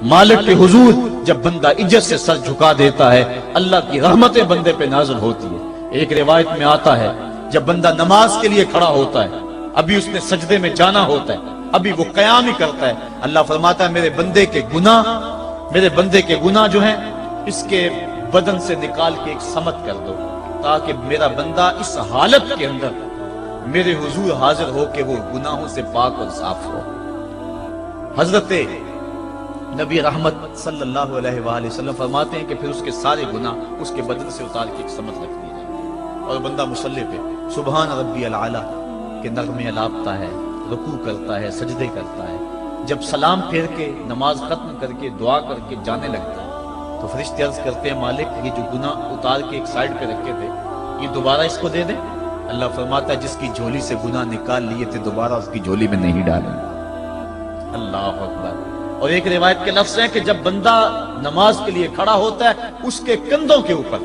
مالک کے حضور جب بندہ عزت سے سر جھکا دیتا ہے اللہ کی رحمتیں بندے پہ نازل ہوتی ہے۔ ایک روایت میں آتا ہے جب بندہ نماز کے لیے کھڑا ہوتا ہے، ابھی اس نے سجدے میں جانا ہوتا ہے، ابھی وہ قیام ہی کرتا ہے، اللہ فرماتا ہے میرے بندے کے گناہ جو ہیں اس کے بدن سے نکال کے ایک سمت کر دو، تاکہ میرا بندہ اس حالت کے اندر میرے حضور حاضر ہو کہ وہ گناہوں سے پاک اور صاف ہو۔ حضرت نبی رحمت صلی اللہ علیہ وآلہ وسلم فرماتے ہیں کہ پھر اس کے سارے گناہ اس کے بدن سے اتار کے ایک سمت رکھ دی جائے اور بندہ مصلی پہ سبحان ربی العالی کے نغمے الاپتا ہے، رکوع کرتا ہے، سجدے کرتا ہے۔ جب سلام پھیر کے نماز ختم کر کے دعا کر کے جانے لگتا ہے تو فرشتے عرض کرتے ہیں مالک یہ جو گناہ اتار کے ایک سائیڈ پہ رکھے تھے یہ دوبارہ اس کو دے دیں۔ اللہ فرماتا ہے جس کی جھولی سے گناہ نکال لیے تھے دوبارہ اس کی جھولی میں نہیں ڈالیں۔ اللہ اکبر۔ اور ایک روایت کے لفظ ہیں کہ جب بندہ نماز کے لیے کھڑا ہوتا ہے اس کے کندھوں کے اوپر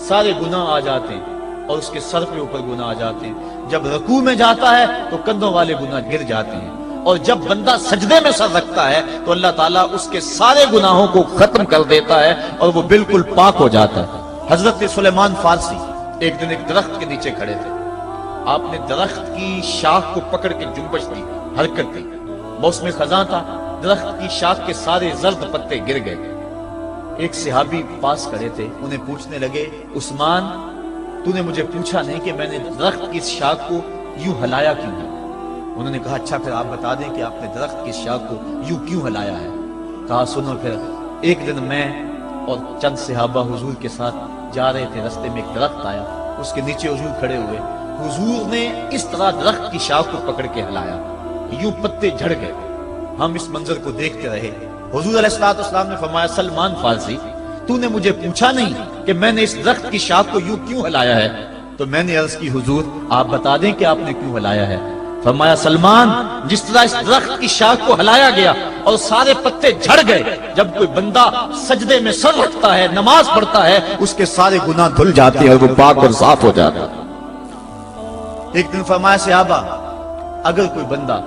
سارے گناہ آ جاتے ہیں اور اس کے سر پہ اوپر گناہ آ جاتے ہیں۔ جب رکوع میں جاتا ہے تو کندھوں والے گناہ گر جاتے ہیں، اور جب بندہ سجدے میں سر رکھتا ہے تو اللہ تعالیٰ اس کے سارے گناہوں کو ختم کر دیتا ہے اور وہ بالکل پاک ہو جاتا ہے۔ حضرت سلیمان فارسی ایک دن ایک درخت کے نیچے کھڑے تھے، آپ نے درخت کی شاخ کو پکڑ کے جنبش دی، حرکت دی، موسم خزاں تھا، درخت کی شاخ کے سارے زرد پتے گر گئے۔ ایک صحابی پاس کھڑے تھے، انہیں پوچھنے لگے عثمان تو نے مجھے پوچھا نہیں کہ میں نے درخت کی شاخ کو یوں ہلایا کیوں ہے؟ انہوں نے کہا اچھا پھر آپ بتا دیں کہ آپ نے درخت کی شاخ کو یوں کیوں ہلایا ہے؟ کہا سنو پھر ایک دن میں اور چند صحابہ حضور کے ساتھ جا رہے تھے، رستے میں ایک درخت آیا، اس کے نیچے حضور کھڑے ہوئے، حضور نے اس طرح درخت کی شاخ کو پکڑ کے ہلایا، یوں پتے جھڑ گئے، ہم اس منظر کو دیکھتے رہے۔ حضور علیہ السلام نے فرمایا سلمان فارسی تو نے مجھے پوچھا نہیں کہ میں نے اس درخت کی شاخ کو یوں کیوں ہلایا ہے؟ تو میں نے عرض کی حضور آپ بتا دیں کہ آپ نے کیوں ہلایا ہے؟ فرمایا سلمان جس طرح اس درخت کی شاخ کو ہلایا گیا اور سارے پتے جھڑ گئے، جب کوئی بندہ سجدے میں سر رکھتا ہے نماز پڑھتا ہے اس کے سارے گناہ دھل جاتے ہیں اور وہ پاک اور صاف ہو جاتا ہے۔ ایک دن فرمایا صحابہ اگر کوئی بندہ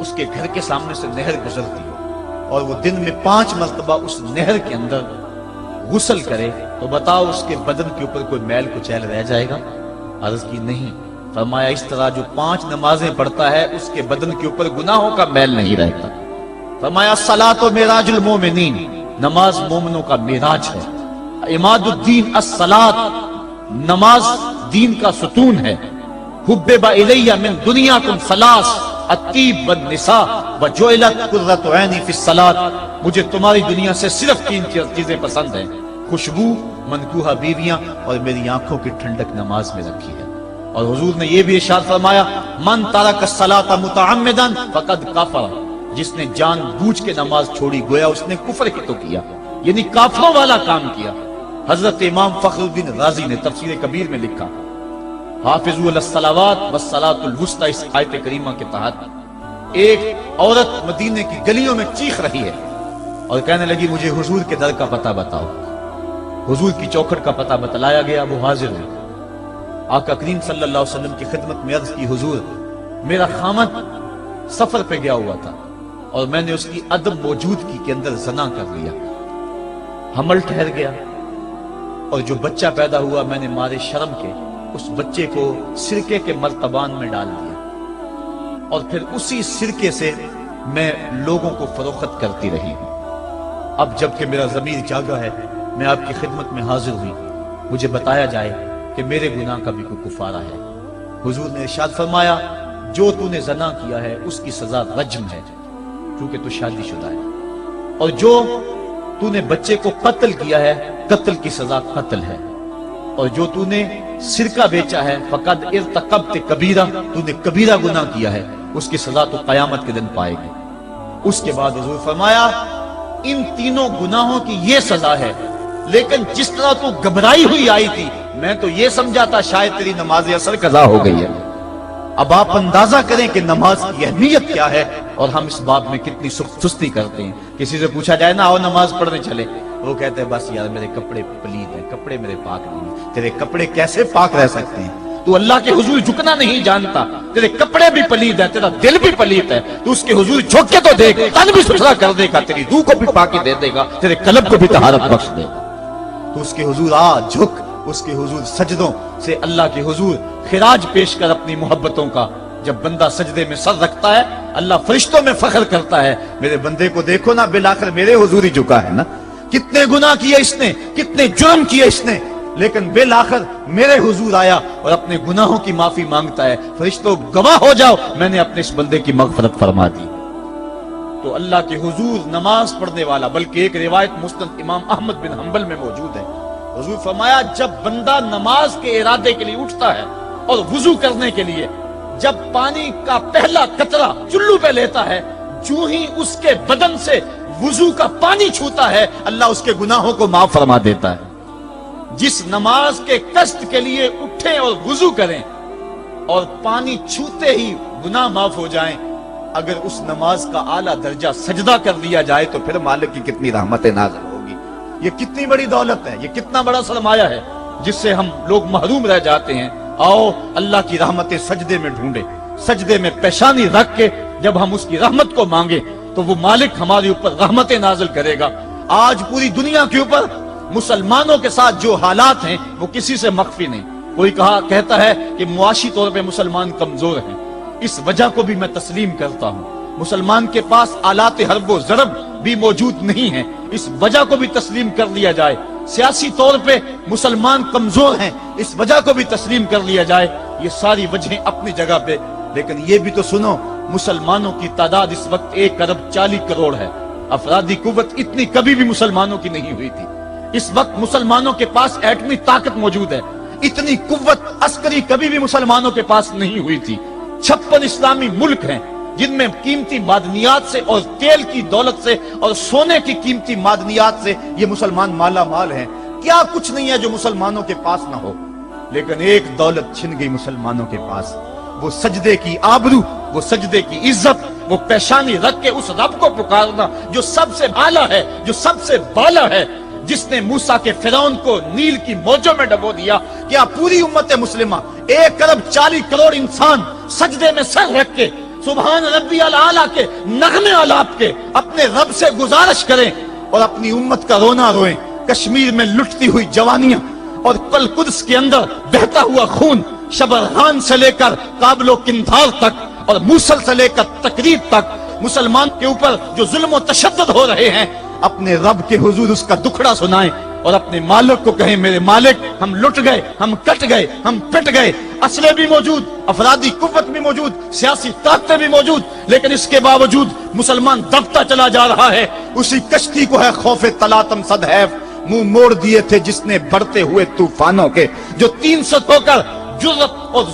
اس کے گھر کے سامنے سے نہر گزرتی ہو اور وہ دن میں 5 مرتبہ اس نہر کے اندر غسل کرے تو بتاؤ اس کے بدن کے اوپر کوئی میل کچیل رہ جائے گا؟ عرض کی نہیں۔ فرمایا اس طرح جو 5 نمازیں پڑھتا ہے اس کے بدن کے اوپر گناہوں کا میل نہیں رہتا۔ فرمایا الصلاۃ معراج المومنین، نماز مومنوں کا معراج ہے۔ عماد الدین الصلاۃ، نماز دین کا ستون ہے۔ حبب الی من دنیاکم ثلاث، الطیب والنساء وجعلت قرۃ عینی فی الصلاۃ، مجھے تمہاری دنیا سے صرف 3 چیزیں پسند ہیں، خوشبو، منکوحہ بیویاں اور میری آنکھوں کی ٹھنڈک نماز میں رکھی ہے۔ اور حضور نے یہ بھی ارشاد فرمایا من ترک الصلاۃ متعمدا فقد کفر، جس نے جان بوجھ کے نماز چھوڑی گویا اس نے کفر ہی تو کیا، یعنی کافروں والا کام کیا۔ حضرت امام فخر الدین رازی نے تفسیر کبیر میں لکھا حافظوا علی الصلوات والصلاۃ الوسطی، اس آیت کریمہ کے تحت ایک عورت مدینے کی گلیوں میں چیخ رہی ہے اور کہنے لگی مجھے حضور کے در کا پتہ بتاؤ۔ حضور کی چوکھٹ کا پتہ بتلایا گیا، وہ حاضر ہوئی۔ آقا کریم صلی اللہ علیہ وسلم کی خدمت میں عرض کی حضور میرا خامد سفر پہ گیا ہوا تھا اور میں نے اس کی عدم موجودگی کے اندر زنا کر لیا، حمل ٹھہر گیا اور جو بچہ پیدا ہوا میں نے مارے شرم کے اس بچے کو سرکے کے مرتبان میں ڈال دیا اور پھر اسی سرکے سے میں لوگوں کو فروخت کرتی رہی ہوں۔ اب جب کہ میرا ضمیر جاگا ہے میں آپ کی خدمت میں حاضر ہوئی، مجھے بتایا جائے کہ میرے گناہ کا بھی کوئی کفارہ ہے۔ حضور نے ارشاد فرمایا جو تو نے زنا کیا ہے اس کی سزا رجم ہے کیونکہ تو شادی شدہ ہے، اور جو تو نے بچے کو قتل کیا ہے قتل کی سزا قتل ہے، اور جو تو نے سرکہ بیچا ہے فقد ارتکبت کبیرہ، تو نے کبیرہ گناہ کیا ہے، اس کی سزا تو قیامت کے دن پائے گی۔ اس کے بعد حضور فرمایا ان تینوں گناہوں کی یہ سزا ہے، لیکن جس طرح تو گھبرائی ہوئی آئی تھی میں تو یہ سمجھا تھا شاید تیری نماز اثر قضا ہو گئی ہے۔ اب آپ اندازہ کریں کہ نماز کی اہمیت کیا ہے اور ہم اس باب میں کتنی سستی کرتے ہیں۔ کسی سے پوچھا جائے نا آؤ نماز پڑھنے چلے، وہ کہتے ہیں بس یار میرے کپڑے پلید ہیں، کپڑے میرے پاک نہیں ہیں۔ تیرے کپڑے کیسے پاک رہ سکتے ہیں؟ تو اللہ کے حضور جھکنا نہیں جانتا، تیرے کپڑے بھی پلید ہے، تیرا دل بھی پلید ہے، تو اس کے حضور جھک کے تو دیکھ، تن بھی ستھرا کر دے گا، تیری روح کو بھی پاکی دے دے گا، تیرے قلب کو بھی طہارت بخش دے گا۔ تو اس کے حضور آ جھک، اس کے حضور سجدوں سے اللہ کے حضور خراج پیش کر اپنی محبتوں کا۔ جب بندہ سجدے میں سر رکھتا ہے اللہ فرشتوں میں فخر کرتا ہے، میرے بندے کو دیکھو نا، بالآخر میرے حضور ہی جھکا ہے نا، کتنے گناہ کیے اس نے، کتنے جرم کیے اس نے، لیکن بالآخر میرے حضور آیا اور اپنے گناہوں کی معافی مانگتا ہے۔ فرشتوں گواہ ہو جاؤ، میں نے اپنے اس بندے کی مغفرت فرما دی۔ تو اللہ کے حضور نماز پڑھنے والا، بلکہ ایک روایت مسند امام احمد بن حنبل میں موجود ہے، حضور فرمایا جب بندہ نماز کے ارادے کے لیے اٹھتا ہے اور وضو کرنے کے لیے، جب پانی کا پہلا قطرہ چلو پہ لیتا ہے، جو ہی اس کے بدن سے وضو کا پانی چھوتا ہے اللہ اس کے گناہوں کو معاف فرما دیتا ہے۔ جس نماز کے قصد کے لیے اٹھیں اور وضو کریں اور پانی چھوتے ہی گناہ معاف ہو جائیں، اگر اس نماز کا اعلیٰ درجہ سجدہ کر لیا جائے تو پھر مالک کی کتنی رحمت نازل ہوگی۔ یہ کتنی بڑی دولت ہے، یہ کتنا بڑا سرمایہ ہے جس سے ہم لوگ محروم رہ جاتے ہیں۔ آؤ اللہ کی رحمتیں سجدے میں ڈھونڈے، سجدے میں پیشانی رکھ کے جب ہم اس کی رحمت کو مانگے تو وہ مالک ہمارے اوپر رحمتیں نازل کرے گا۔ آج پوری دنیا کے اوپر مسلمانوں کے ساتھ جو حالات ہیں وہ کسی سے مخفی نہیں۔ کوئی کہتا ہے کہ معاشی طور پہ مسلمان کمزور ہیں، اس وجہ کو بھی میں تسلیم کرتا ہوں۔ مسلمان کے پاس آلات حرب و ضرب بھی موجود نہیں ہیں، اس وجہ کو بھی تسلیم کر لیا جائے۔ سیاسی طور پہ مسلمان کمزور ہیں، اس وجہ کو بھی تسلیم کر لیا جائے۔ یہ ساری وجہیں اپنی جگہ پہ، لیکن یہ بھی تو سنو، مسلمانوں کی تعداد اس وقت 1,40,00,000,000 ہے۔ افرادی قوت اتنی کبھی بھی مسلمانوں کی نہیں ہوئی تھی۔ اس وقت مسلمانوں کے پاس ایٹمی طاقت موجود ہے، اتنی قوت عسکری کبھی بھی مسلمانوں کے پاس نہیں ہوئی تھی۔ 56 اسلامی ملک ہیں جن میں قیمتی معدنیات سے اور تیل کی دولت سے اور سونے کی قیمتی معدنیات سے یہ مسلمان مالا مال ہیں۔ کیا کچھ نہیں ہے جو مسلمانوں کے پاس نہ ہو، لیکن ایک دولت چھن گئی مسلمانوں کے پاس، وہ سجدے کی آبرو، وہ سجدے کی عزت، وہ پیشانی رکھ کے اس رب کو پکارنا جو سب سے اعلیٰ ہے، جو سب سے بالا ہے، جس نے موسیٰ کے فرعون کو نیل کی موجوں میں ڈبو دیا۔ کیا پوری امت مسلمہ 1,40,00,000,000 انسان سجدے میں سر رکھ کے سبحان ربی الاعلیٰ کے نغمے آلات کے اپنے رب سے گزارش کریں اور اپنی امت کا رونا روئیں؟ کشمیر میں لٹتی ہوئی جوانیاں اور کل قدس کے اندر بہتا ہوا خون، شبرغان سے لے کر کابل و قندھار تک اور موصل سے لے کر تقریب تک مسلمان کے اوپر جو ظلم و تشدد ہو رہے ہیں، اپنے رب کے حضور اس کا دکھڑا سنائیں اور اپنے مالک کو کہیں میرے مالک ہم لٹ گئے، ہم کٹ گئے، ہم پٹ گئے، اسلحے بھی موجود، افرادی قوت بھی موجود، سیاسی طاقتیں بھی موجود، لیکن اس کے باوجود مسلمان دبتا چلا جا رہا ہے۔ اسی کشتی کو ہے خوف تلاطم صدحیف منہ موڑ دیے تھے جس نے بڑھتے ہوئے طوفانوں کے، جو 300 ہو کر جرأت اور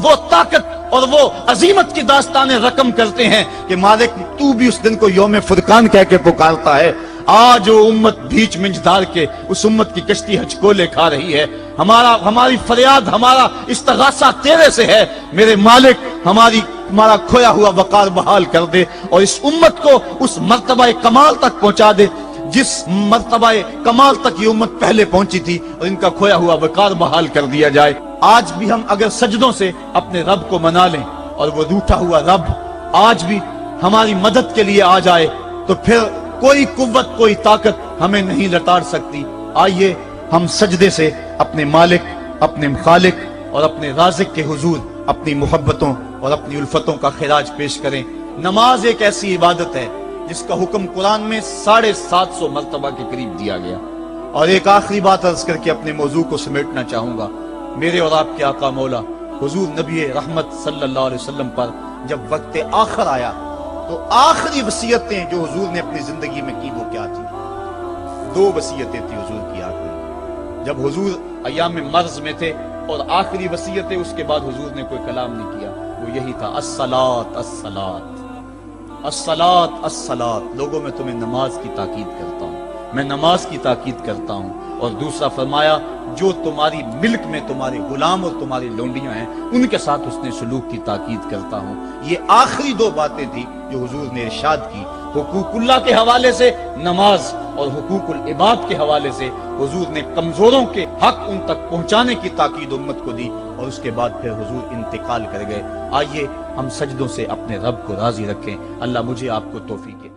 وہ طاقت اور وہ عظیمت کی داستانیں رقم کرتے ہیں کہ مالک تو بھی اس دن کو یوم فرقان کہہ کے پکارتا ہے۔ آج وہ امت بیچ منجدار کے اس امت کی کشتی ہچکولے کھا رہی ہے۔ ہماری فریاد، ہمارا استغاثہ تیرے سے ہے، میرے مالک ہمارا کھویا ہوا وقار بحال کر دے اور اس امت کو اس مرتبہ کمال تک پہنچا دے جس مرتبہ کمال تک یہ امت پہلے پہنچی تھی، اور ان کا کھویا ہوا وقار بحال کر دیا جائے۔ آج بھی ہم اگر سجدوں سے اپنے رب کو منا لیں اور وہ روٹھا ہوا رب آج بھی ہماری مدد کے لیے آ جائے تو پھر کوئی قوت، کوئی طاقت ہمیں نہیں لتاڑ سکتی۔ آئیے ہم سجدے سے اپنے مالک، اپنے خالق اور اپنے رازق کے حضور اپنی محبتوں اور اپنی الفتوں کا خراج پیش کریں۔ نماز ایک ایسی عبادت ہے جس کا حکم قرآن میں 750 مرتبہ کے قریب دیا گیا۔ اور ایک آخری بات عرض کر کے اپنے موضوع کو سمیٹنا چاہوں گا۔ میرے اور آپ کے آقا مولا حضور نبی رحمت صلی اللہ علیہ وسلم پر جب وقت آخر آیا تو آخری وصیتیں جو حضور نے اپنی زندگی میں کی وہ کیا تھی؟ 2 وصیتیں تھی حضور کی آخری، جب حضور ایام مرض میں تھے، اور آخری وصیتیں اس کے بعد حضور نے کوئی کلام نہیں کیا، وہ یہی تھا الصلاۃ الصلاۃ الصلاۃ الصلاۃ۔ لوگوں میں تمہیں نماز کی تاکید کرتا ہوں، میں نماز کی تاکید کرتا ہوں۔ اور دوسرا فرمایا جو تمہاری ملک میں تمہارے غلام اور تمہاری لونڈیاں ہیں ان کے ساتھ اس نے سلوک کی تاکید کرتا ہوں۔ یہ آخری 2 باتیں تھی جو حضور نے ارشاد کی، حقوق اللہ کے حوالے سے نماز اور حقوق العباد کے حوالے سے حضور نے کمزوروں کے حق ان تک پہنچانے کی تاکید امت کو دی، اور اس کے بعد پھر حضور انتقال کر گئے۔ آئیے ہم سجدوں سے اپنے رب کو راضی رکھیں۔ اللہ مجھے آپ کو توفیق دے۔